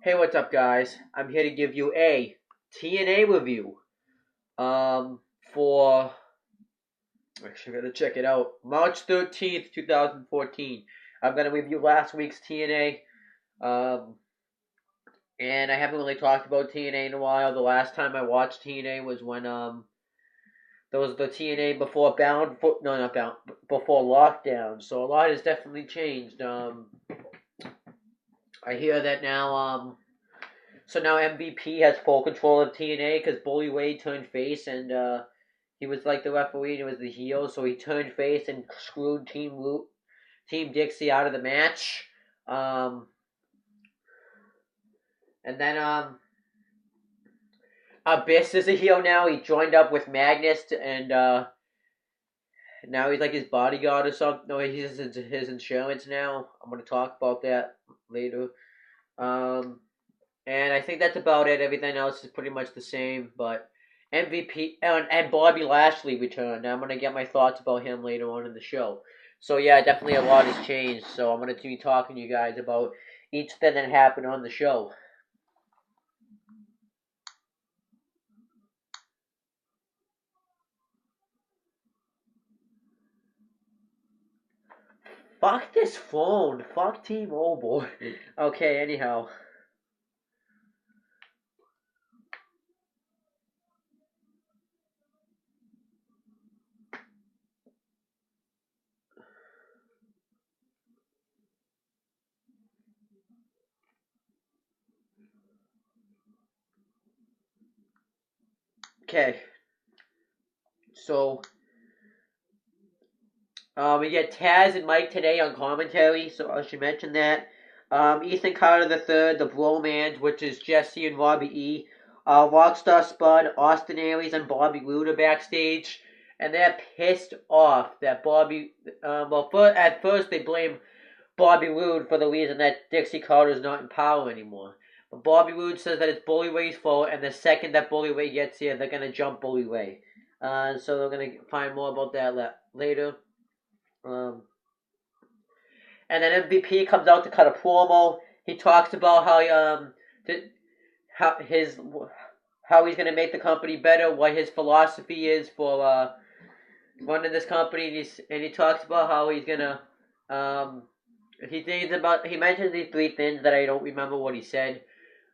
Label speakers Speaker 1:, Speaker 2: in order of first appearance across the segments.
Speaker 1: Hey, what's up, guys? I'm here to give you a TNA review. Um, for actually, I gotta check it out. March 13th, 2014. I'm gonna review last week's TNA. And I haven't really talked about TNA in a while. The last time I watched TNA was when there was the TNA before no, not Bound, before Lockdown. So a lot has definitely changed. I hear that now. So now MVP has full control of TNA because Bully Ray turned face and he was like the referee and he was the heel, so he turned face and screwed Team Dixie out of the match. Um, and then Abyss is a heel now. He joined up with Magnus and now he's like his bodyguard or something. No, he's his insurance now. I'm gonna talk about that later. Um, And I think that's about it. Everything else is pretty much the same. But MVP and Bobby Lashley returned. I'm gonna get my thoughts about him later on in the show. So yeah, definitely a lot has changed. So I'm gonna be talking to you guys about each thing that happened on the show. Fuck this phone. Fuck T-Mobile. Okay. Anyhow. Okay. So we get Taz and Mike today on commentary, so I should mention that. Ethan Carter III, the Bromans, which is Jesse and Robbie E. Rockstar Spud, Austin Aries, and Bobby Roode are backstage, and they're pissed off that Bobby. At first they blame Bobby Roode for the reason that Dixie Carter is not in power anymore. But Bobby Roode says that it's Bully Ray's fault, and the second that Bully Ray gets here, they're gonna jump Bully Ray. So they're gonna find more about that later. Um, and then MVP comes out to cut a promo. He talks about how his how he's gonna make the company better, what his philosophy is for running this company, and he talks about how he's gonna he mentions these three things that I don't remember what he said,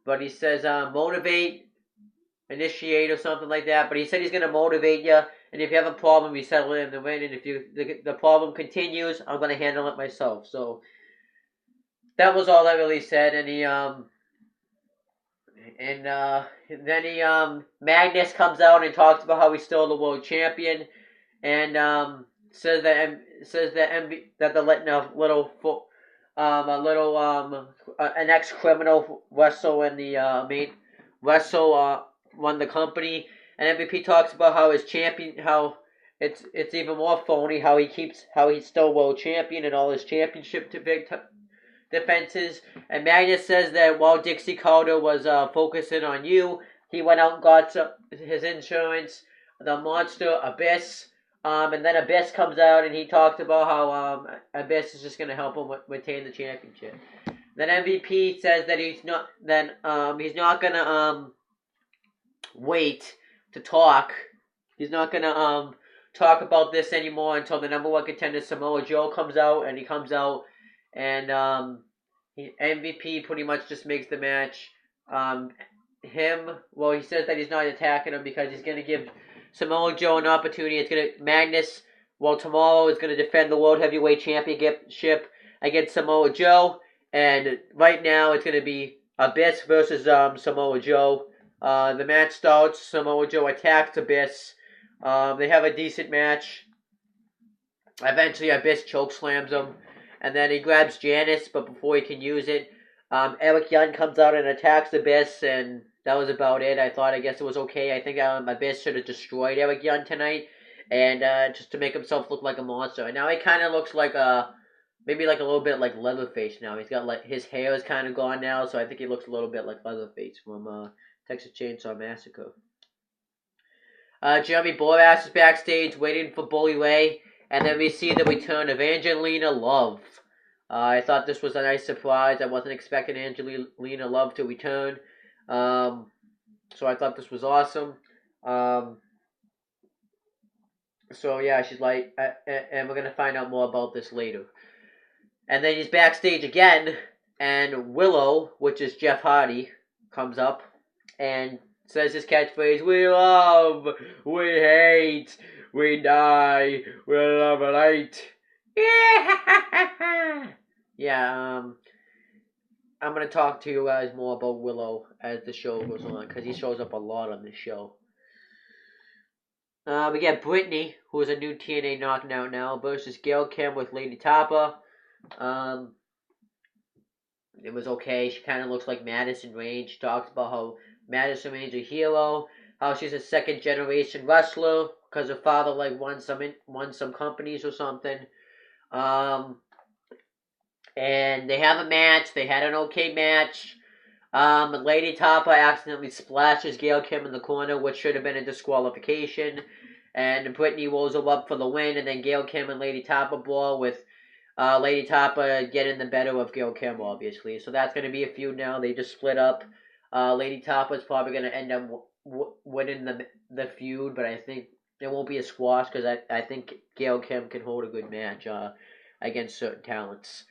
Speaker 1: but he says motivate, initiate, or something like that. But he said he's gonna motivate you, and if you have a problem, you settle it in the win. And if the problem continues, I'm gonna handle it myself. So that was all I really said. And then Magnus comes out and talks about how he's still the world champion, and says that they're letting an ex criminal wrestle in the main wrestle run the company, and MVP talks about how his champion how it's even more phony how he's still world champion and all his championship defenses. And Magnus says that while Dixie Carter was focusing on you, he went out and got his insurance, the monster Abyss. And then Abyss comes out and he talks about how Abyss is just going to help him retain the championship. Then MVP says that he's not going to wait to talk. He's not going to talk about this anymore until the number one contender Samoa Joe comes out, and he comes out and MVP pretty much just makes the match. He says that he's not attacking him because he's going to give Samoa Joe an opportunity. Magnus, tomorrow is going to defend the World Heavyweight Championship against Samoa Joe. And right now it's going to be Abyss versus Samoa Joe. The match starts. Samoa Joe attacks Abyss. They have a decent match. Eventually Abyss chokeslams him. And then he grabs Janice, but before he can use it, Eric Young comes out and attacks Abyss, and that was about it. I guess it was okay. I think Abyss should have destroyed Eric Young tonight, and just to make himself look like a monster. And now he kind of looks like maybe like a little bit like Leatherface now. He's got his hair is kind of gone now, so I think he looks a little bit like Leatherface from Texas Chainsaw Massacre. Jeremy Borash is backstage waiting for Bully Ray. And then we see the return of Angelina Love. I thought this was a nice surprise. I wasn't expecting Angelina Love to return. Um, so I thought this was awesome. Um, so yeah, she's like, and we're gonna find out more about this later. And then he's backstage again, and Willow, which is Jeff Hardy, comes up and says his catchphrase: "We love, we hate, we die, we love a light." Yeah, yeah. I'm gonna talk to you guys more about Willow as the show goes on because he shows up a lot on this show. We got Brittany, who is a new TNA knockout now, versus Gail Kim with Lady Tapa. Um, it was okay. She kind of looks like Madison Rayne. She talks about how Madison Rayne's a hero, how she's a second generation wrestler because her father like won some companies or something. Um, and they have a match. They had an okay match. Lady Tapa accidentally splashes Gail Kim in the corner, which should have been a disqualification. And Brittany rolls her up for the win, and then Gail Kim and Lady Tapa brawl with Lady Tapa getting the better of Gail Kim, obviously. So that's going to be a feud now. They just split up. Lady Tapa is probably going to end up winning the feud, but I think it won't be a squash because I think Gail Kim can hold a good match against certain talents.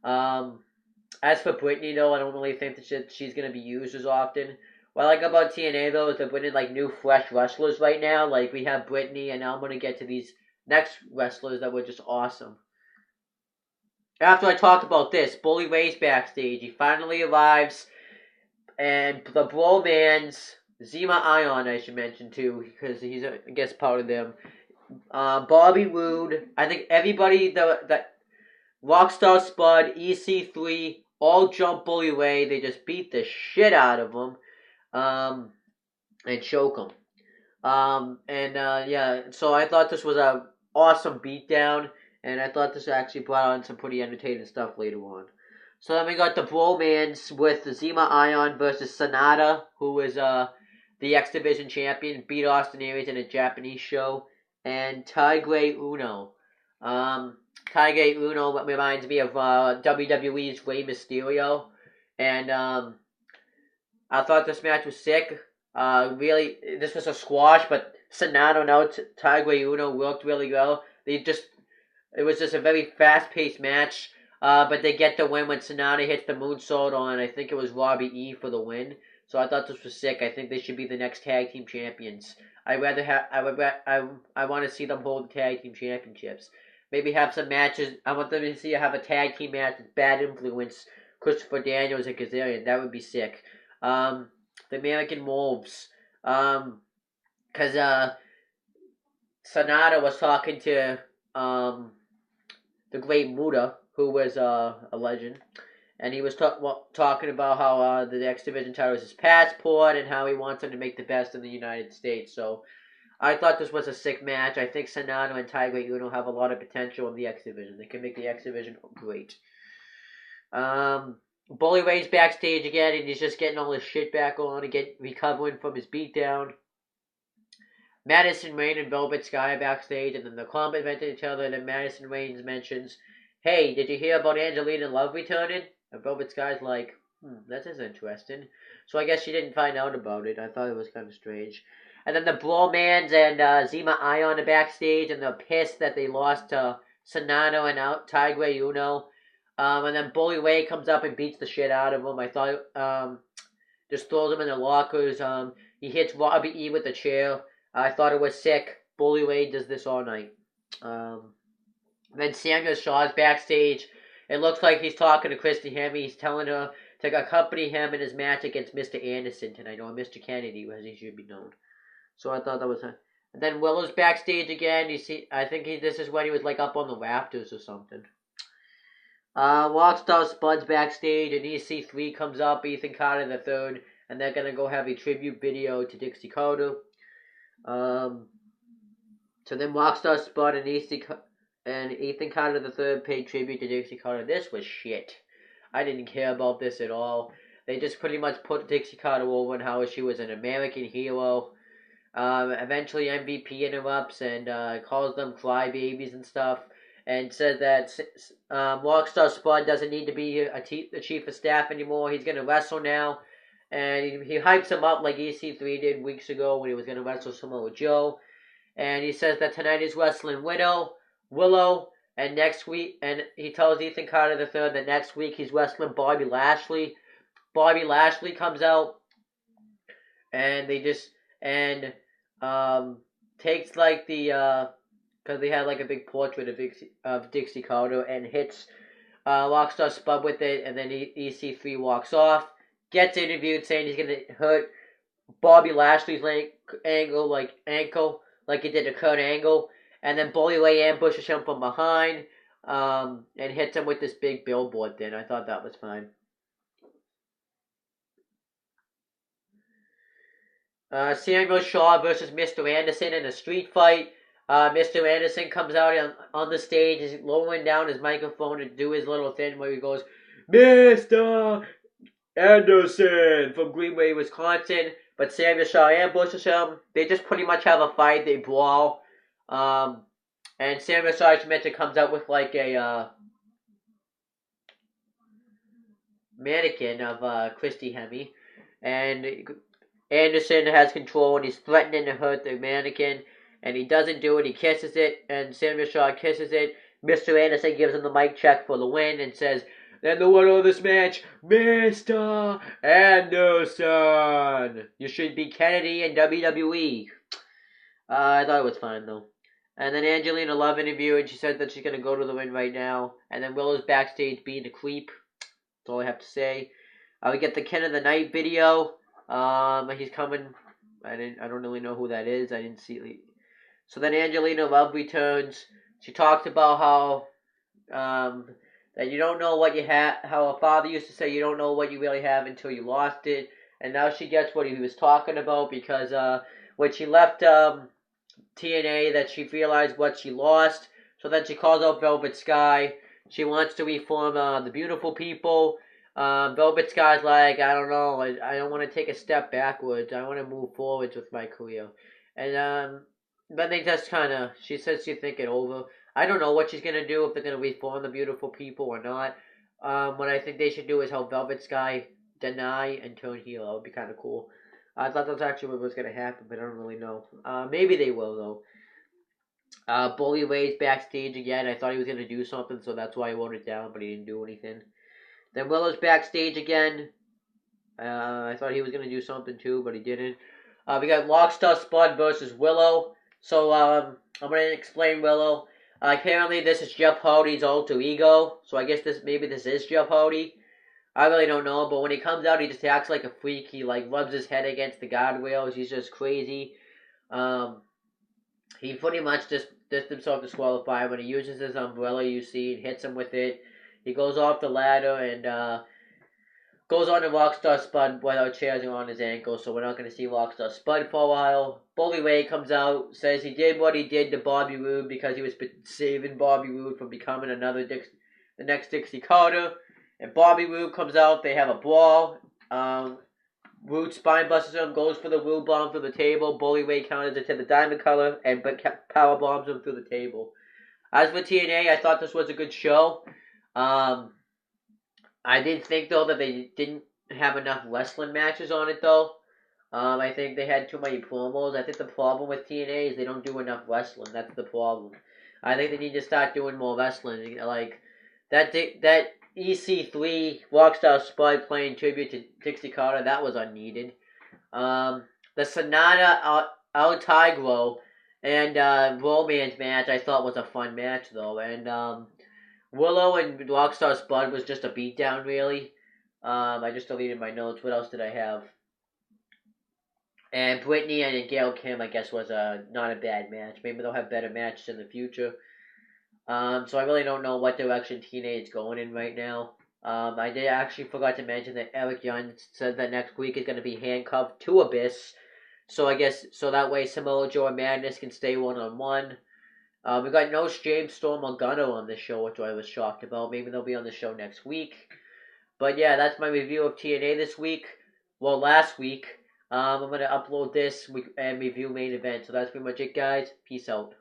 Speaker 1: As for Brittany, though, I don't really think that she's going to be used as often. What I like about TNA, though, is they're bringing, like, new, fresh wrestlers right now. Like, we have Brittany, and now I'm going to get to these next wrestlers that were just awesome. After I talked about this, Bully Ray's backstage. He finally arrives, and the Bromans, Zima Ion, I should mention, too, because he's, I guess, part of them. Bobby Roode. I think everybody that Rockstar Spud, EC3, all jump Bully Ray. They just beat the shit out of him, and choke him. Yeah, so I thought this was a awesome beatdown, and I thought this actually brought on some pretty entertaining stuff later on. So then we got the Bromans with Zima Ion versus Sonata, who is the X Division champion, beat Austin Aries in a Japanese show, and Tigre Uno. Tigre Uno reminds me of WWE's Rey Mysterio, and I thought this match was sick. Really, this was a squash, but Sonata and Tigre Uno worked really well. It was just a very fast-paced match. But they get the win when Sonata hits the moonsault on, I think it was Robbie E for the win. So I thought this was sick. I think they should be the next tag team champions. I want to see them hold the tag team championships. Maybe have some matches. I want them to see have a tag team match with Bad Influence, Christopher Daniels and Kazarian. That would be sick. The American Wolves. Cause Sonata was talking to the Great Muta, who was a legend, and he was talking about how the X Division title is his passport and how he wants him to make the best in the United States. So I thought this was a sick match. I think Sonata and Tigre Uno have a lot of potential in the X Division. They can make the X Division great. Bully Ray's backstage again, and he's just getting all his shit back on and recovering from his beatdown. Madison Rayne and Velvet Sky are backstage, and then they're complimenting each other, and then Madison Rayne mentions, "Hey, did you hear about Angelina Love returning?" And Velvet Sky's like, that is interesting. So I guess she didn't find out about it. I thought it was kind of strange. And then the Bromans and Zima Ion are backstage, and they're pissed that they lost to Sonata and Tigre Uno. And then Bully Ray comes up and beats the shit out of him. I thought, just throws them in their lockers. He hits Robbie E with the chair. I thought it was sick. Bully Ray does this all night. Then Samuel Shaw's backstage. It looks like he's talking to Christy Hemme. He's telling her to accompany him in his match against Mr. Anderson tonight, or Mr. Kennedy, as he should be known. So I thought that was. And then Willow's backstage again. You see, I think this is when he was like up on the rafters or something. Rockstar Spud's backstage, and EC3 comes up, Ethan Carter III, and they're gonna go have a tribute video to Dixie Carter. So then Rockstar Spud and Ethan Carter III paid tribute to Dixie Carter. This was shit. I didn't care about this at all. They just pretty much put Dixie Carter over and how she was an American hero. Eventually MVP interrupts and calls them crybabies and stuff. and said that Rockstar Spud doesn't need to be the chief of staff anymore. He's going to wrestle now. And he hypes him up like EC3 did weeks ago when he was going to wrestle Samoa Joe. And he says that tonight he's wrestling Willow, and next week, and he tells Ethan Carter III that next week he's wrestling Bobby Lashley. Bobby Lashley comes out, and they just, and takes like the, because they had like a big portrait of Dixie Carter, and hits Rockstar Spud with it, and then EC3 walks off, gets interviewed saying he's going to hurt Bobby Lashley's ankle like he did to Kurt Angle, and then Bully Ray ambushes him from behind, and hits him with this big billboard thing. I thought that was fine. Samuel Shaw versus Mr. Anderson in a street fight. Mr. Anderson comes out on the stage, he's lowering down his microphone to do his little thing where he goes, Mr. Anderson from Greenway, Wisconsin. But Samuel Shaw ambushes him. They just pretty much have a fight. They brawl. And Samuel Shaw comes out with like a mannequin of Christy Hemme. And Anderson has control and he's threatening to hurt the mannequin. And he doesn't do it. He kisses it. And Samuel Shaw kisses it. Mr. Anderson gives him the mic check for the win and says, then the winner of this match, Mr. Anderson. You should be Kennedy in WWE. I thought it was fine, though. And then Angelina Love interviewed, and she said that she's going to go to the ring right now. And then Willow's backstage being a creep. That's all I have to say. We get the Ken of the Night video. He's coming. I don't really know who that is. I didn't see it. So then Angelina Love returns. She talked about how that you don't know what you have, how a father used to say you don't know what you really have until you lost it. And now she gets what he was talking about because when she left TNA that she realized what she lost. So then she calls out Velvet Sky. She wants to reform the beautiful people. Velvet Sky's like, I don't know, I don't want to take a step backwards. I want to move forwards with my career. And then they just kind of, she says she's thinking over. I don't know what she's going to do, if they're going to reform the beautiful people or not. What I think they should do is help Velvet Sky deny and turn heel. That would be kind of cool. I thought that's actually what was going to happen, but I don't really know. Maybe they will, though. Bully Ray's backstage again. I thought he was going to do something, so that's why I wrote it down, but he didn't do anything. Then Willow's backstage again. I thought he was going to do something, too, but he didn't. We got Rockstar Spud versus Willow. So, I'm going to explain Willow. Apparently, this is Jeff Hardy's alter ego, so I guess maybe this is Jeff Hardy. I really don't know, but when he comes out, he just acts like a freak. He, like, rubs his head against the guardrails. He's just crazy. He pretty much just himself disqualified. When he uses his umbrella, you see, and hits him with it. He goes off the ladder and goes on to Rockstar Spud without chairs on his ankle, so we're not going to see Rockstar Spud for a while. Bully Ray comes out, says he did what he did to Bobby Roode because he was saving Bobby Roode from becoming the next Dixie Carter. And Bobby Roode comes out, they have a brawl. Roode spine busts him, goes for the Roode bomb through the table. Bully Ray counters it to the diamond color and power bombs him through the table. As for TNA, I thought this was a good show. I did think, though, that they didn't have enough wrestling matches on it, though. I think they had too many promos. I think the problem with TNA is they don't do enough wrestling. That's the problem. I think they need to start doing more wrestling. Like, that EC3 Rockstar Spud playing tribute to Dixie Carter, that was unneeded. The Sonata El Tigro and Romance match I thought was a fun match, though. And Willow and Rockstar Spud was just a beatdown, really. I just deleted my notes. What else did I have? And Brittany and Gail Kim, I guess, was not a bad match. Maybe they'll have better matches in the future. So I really don't know what direction TNA is going in right now. I did actually forgot to mention that Eric Young said that next week is going to be handcuffed to Abyss. So I guess, so that way Samoa Joe and Madness can stay one-on-one. We got no James Storm or Gunner on this show, which I was shocked about. Maybe they'll be on the show next week. But yeah, that's my review of TNA this week. Well, last week. I'm going to upload this and review main event. So that's pretty much it, guys. Peace out.